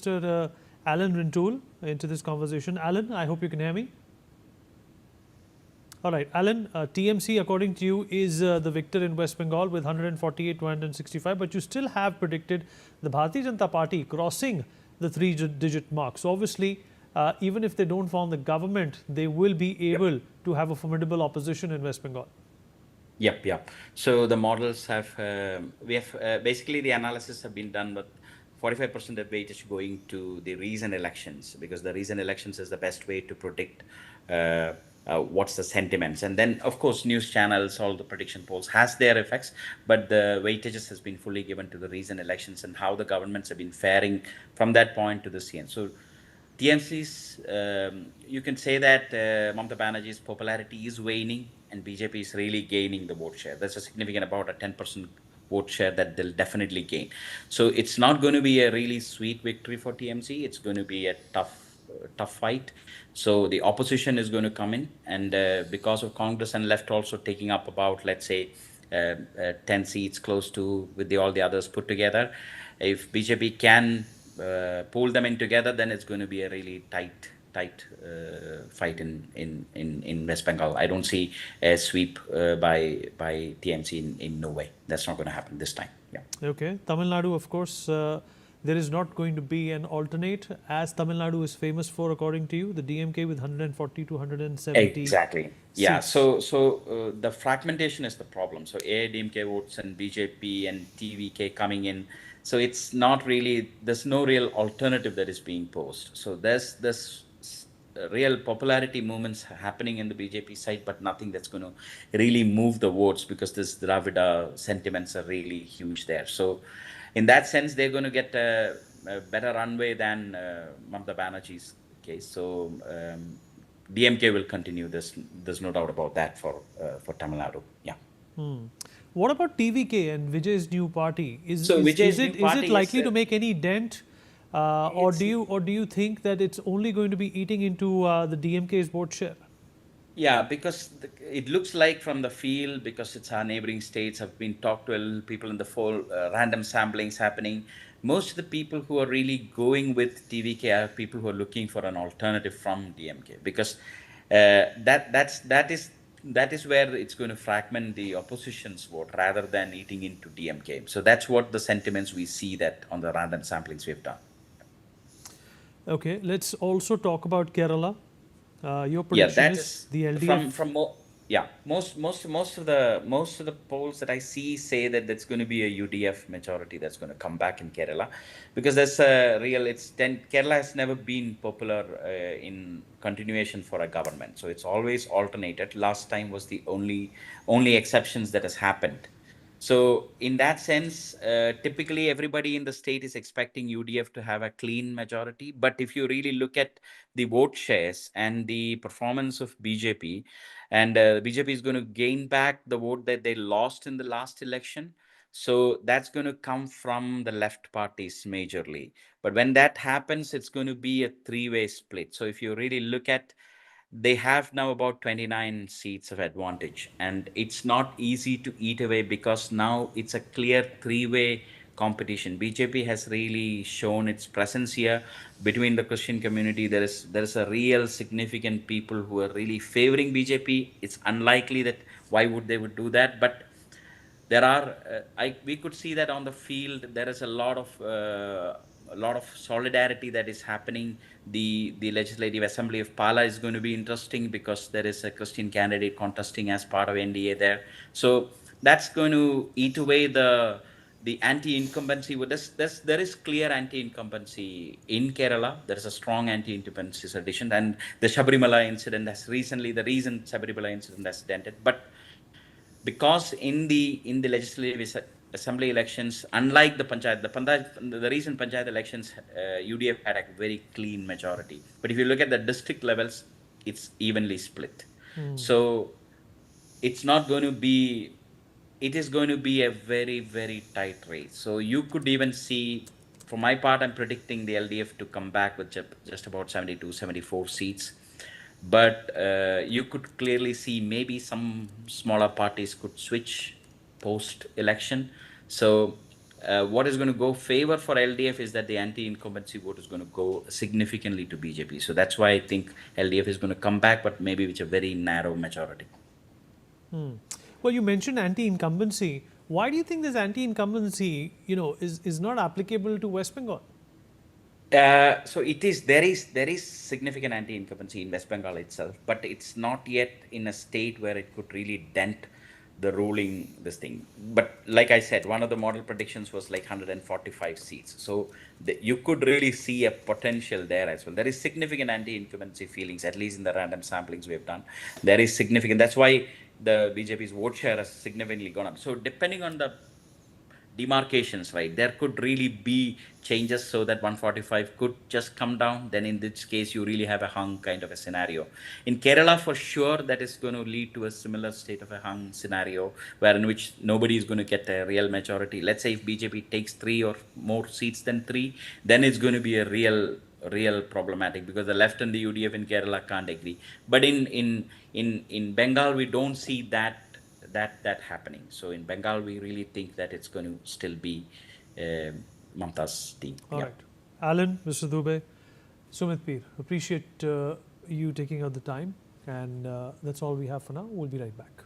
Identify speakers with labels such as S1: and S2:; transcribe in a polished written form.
S1: Mr. Allen Rintoul into this conversation. Allen, I hope you can hear me. All right, Allen, TMC, according to you, is the victor in West Bengal with 148 to 165, but you still have predicted the Bharatiya Janata Party crossing the three-digit mark. So obviously, even if they don't form the government, they will be able to have a formidable opposition in West Bengal.
S2: Yep. So the models have, basically the analysis have been done, but 45% of weight is going to the recent elections, because the recent elections is the best way to predict what's the sentiments. And then, of course, news channels, all the prediction polls has their effects, but the weightages has been fully given to the recent elections and how the governments have been faring from that point to this end. So TMC's, you can say that Mamata Banerjee's popularity is waning and BJP is really gaining the vote share. There's a significant, about a 10% vote share that they'll definitely gain. So it's not going to be a really sweet victory for TMC. It's going to be a tough fight. So the opposition is going to come in, and because of Congress and left also taking up about, let's say, 10 seats close to with all the others put together, if BJP can pull them in together, then it's going to be a really tight fight in West Bengal. I don't see a sweep by TMC in no way. That's not going to happen this time. Yeah.
S1: Okay. Tamil Nadu, of course, there is not going to be an alternate, as Tamil Nadu is famous for, according to you, the DMK with 140 to 170.
S2: Exactly. Yeah. So the fragmentation is the problem. So AIDMK votes and BJP and TVK coming in. So it's not really, there's no real alternative that is being posed. So there's real popularity movements happening in the BJP side, but nothing that's going to really move the votes, because this Dravida sentiments are really huge there. So in that sense, they're going to get a better runway than Mamata Banerjee's case. So DMK will continue this. There's no doubt about that for Tamil Nadu. Yeah.
S1: What about TVK and Vijay's new party? Is it likely to make any dent, or do you think that it's only going to be eating into the DMK's vote share?
S2: Yeah, because it looks like from the field, because it's our neighboring states, have been talked to a little people in the full random samplings happening. Most of the people who are really going with TVK are people who are looking for an alternative from DMK, because that is where it's going to fragment the opposition's vote rather than eating into DMK. So that's what the sentiments we see that on the random samplings we've done.
S1: Okay, let's also talk about Kerala. Your prediction is the LDF.
S2: Most of the polls that I see say that that's going to be a UDF majority that's going to come back in Kerala, because there's a real, Kerala has never been popular in continuation for a government, so it's always alternated. Last time was the only exceptions that has happened. So in that sense, typically everybody in the state is expecting UDF to have a clean majority. But if you really look at the vote shares and the performance of BJP, and BJP is going to gain back the vote that they lost in the last election. So that's going to come from the left parties majorly. But when that happens, it's going to be a three-way split. So if you really look at, they have now about 29 seats of advantage, and it's not easy to eat away, because now it's a clear three-way competition. BJP has really shown its presence here between the Christian community. There is a real significant people who are really favoring BJP. It's unlikely that why would they would do that, but there are we could see that on the field there is a lot of solidarity that is happening. The Legislative Assembly of Pala is going to be interesting, because there is a Christian candidate contesting as part of NDA there. So that's going to eat away the anti-incumbency. There is clear anti-incumbency in Kerala. There is a strong anti-incumbency tradition, and the Sabarimala incident has recently, the recent Sabarimala incident has dented. But because in the Legislative Assembly elections, unlike the recent Panchayat elections, UDF had a very clean majority. But if you look at the district levels, it's evenly split. So it's not going to be, it is going to be a very, very tight race. So you could even see, for my part, I'm predicting the LDF to come back with just about 72, 74 seats. But you could clearly see maybe some smaller parties could switch post-election. So what is going to go favor for LDF is that the anti-incumbency vote is going to go significantly to BJP. So that's why I think LDF is going to come back, but maybe with a very narrow majority.
S1: Well, you mentioned anti-incumbency. Why do you think this anti-incumbency, is not applicable to West Bengal?
S2: So there is significant anti-incumbency in West Bengal itself, but it's not yet in a state where it could really dent the ruling this thing. But like I said, one of the model predictions was like 145 seats. So you could really see a potential there as well. There is significant anti-incumbency feelings, at least in the random samplings we have done. There is significant. That's why the BJP's vote share has significantly gone up. So depending on the demarcations, right, there could really be changes so that 145 could just come down. Then in this case, you really have a hung kind of a scenario. In Kerala, for sure, that is going to lead to a similar state of a hung scenario, where in which nobody is going to get a real majority. Let's say if BJP takes 3 or more seats than 3, then it's going to be a real problematic, because the left and the UDF in Kerala can't agree. But in Bengal, we don't see that happening. So in Bengal, we really think that it's going to still be Mamta's team.
S1: All right. Alan, Mr. Dubey, Sumit Peer, appreciate you taking out the time. And that's all we have for now. We'll be right back.